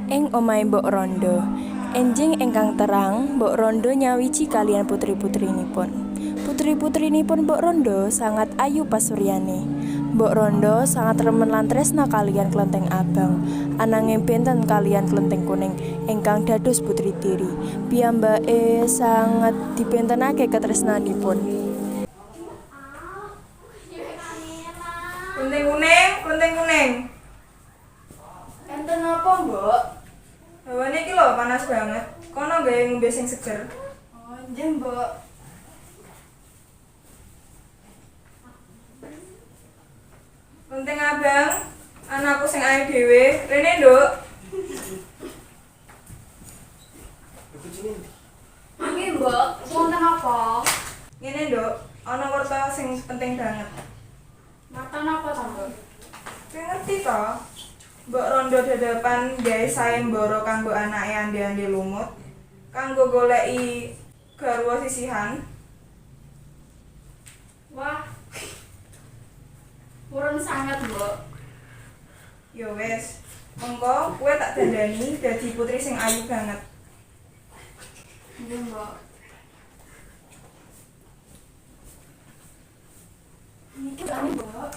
Ing omahe Mbok Rondo, enjing ingkang terang, Mbok Rondo nyawiji kaliyan putri-putrinipun. Putri-putrinipun Mbok Rondo sangat ayu pasuryane. Mbok Rondo sangat remen lan tresna kaliyan Klenteng Abang. Ananging benten kaliyan Klenteng Kuning ingkang dados putri tiri. Piyambake sangat dibentenake katresnanipun. Klenteng kuning, klenteng kuning. Enten apa, Mbok? Hawane iki lho panas banget. Kono gawe ngombe sing seger. Oh, nggih, Mbok. Klenteng Abang, anakku sing ayu dhewe. Rene, Nduk. Nggih, Mbok. Wonten apa? Ngene, Nduk. Ana werta sing penting banget. Mata napa ta, Mbok? Kowe ngerti to? Mbok Rondo dadapan gawe sayembara kanggo anake ande-ande lumut, kanggo goleki garwa sisihan. Wah. Purun sanget, Mbok. Ya wis, mengko kowe tak dandani dadi putri sing ayu banget. Nggih, Mbok. Niki kami, Mbok.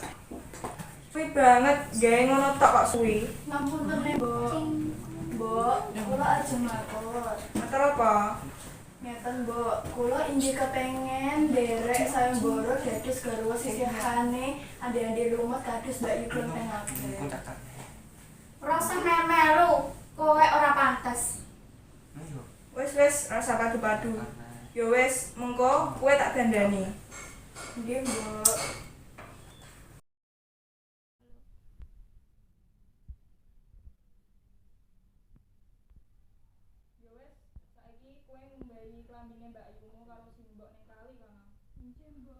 Suwi banget gawe ngono tok kok suwi. Ngapunten, Mbok. Mbok, kula ajeng matur. Matur apa? Ngeten, Mbok. Kula inggih kepengen nderek sayembara dados garwa sisihane ande-ande lumut kados Mbak Yu Klenteng Abang. Rasa memelu, kowe ora pantes. Wis rasa padu-padu. Ya wis, mengko kowe tak dandani. Nggih, Mbok. Ya wis, saiki kowe ngumbahi klambine Mbak Yumu karo Simbok ning kali kana. Nggih, Mbok.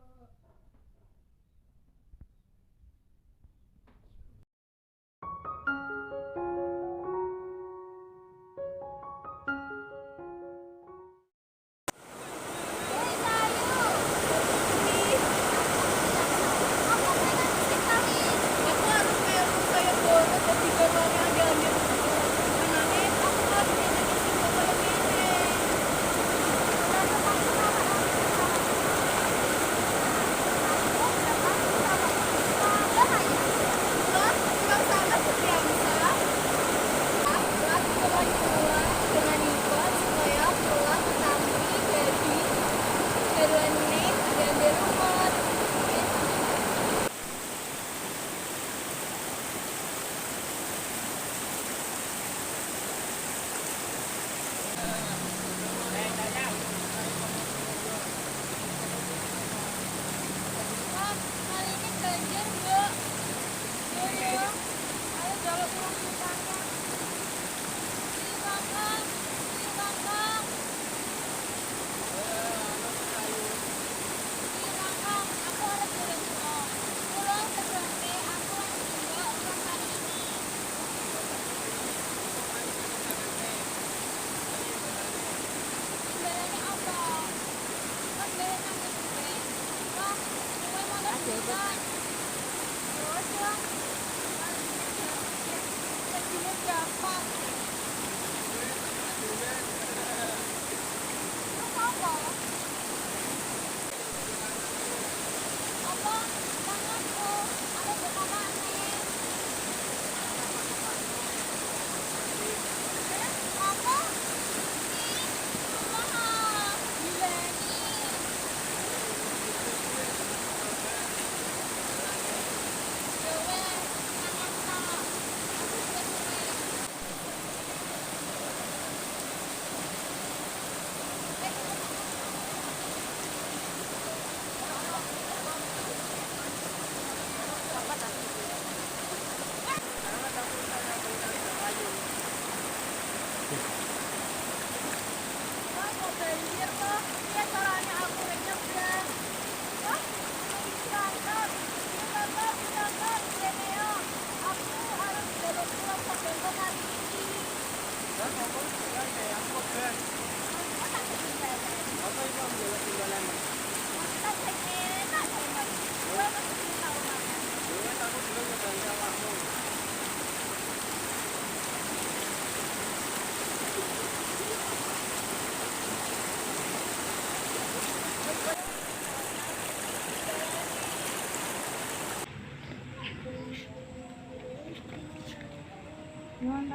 Nyuwun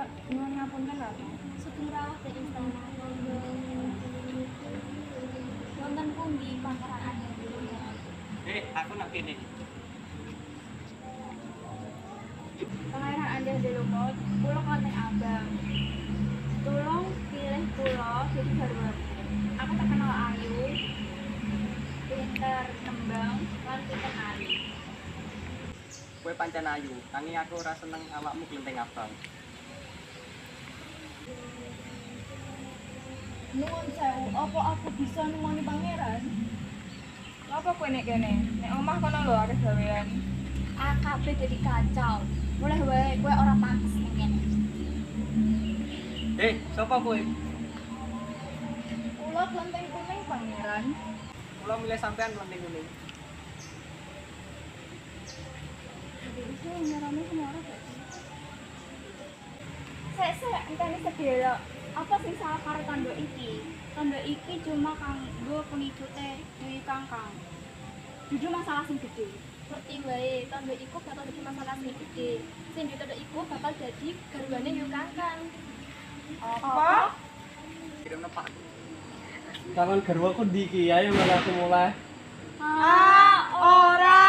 ngapunten Ratu. Sugeng rawuh teng istana. Wonten pundi Pangeran Anjing Lumut? Aku nak kene. Pangeran Anjing Lumut, kula konten abang. Tolong pilih kula jadi garwane. Aku terkenal ayu, pinter nembang, lan pinter nari. Kowe pancen ayu, nanging aku ora seneng awakmu glenteng abang. Nuwun sewu, apa aku bisa nuwuni pangeran? Apa kowe nek kene? Nek omah kono lho akeh gawean. AKB jadi kacau. Mulai wae kowe ora pantes ning kene. Sapa kowe? Kula klenteng kuning pangeran. Kula milih sampean glenteng kuning. Iki nyarane semua ora gak? Sek enteni sedelo. Apa sing salah karo tandha iki? Tandha iki cuma kanggo pengikute Dewi Kangkang. Dudu masalah sing gede. Ngerti wae, tandha iku bakal dadi masalah sing gede. Sing ditandha iku bakal dadi garwane Yu Kangkang. Apa? Kirim nepak. Tangan garwaku ndi iki? Ayo malah aku mulai. Ora.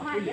Ayo,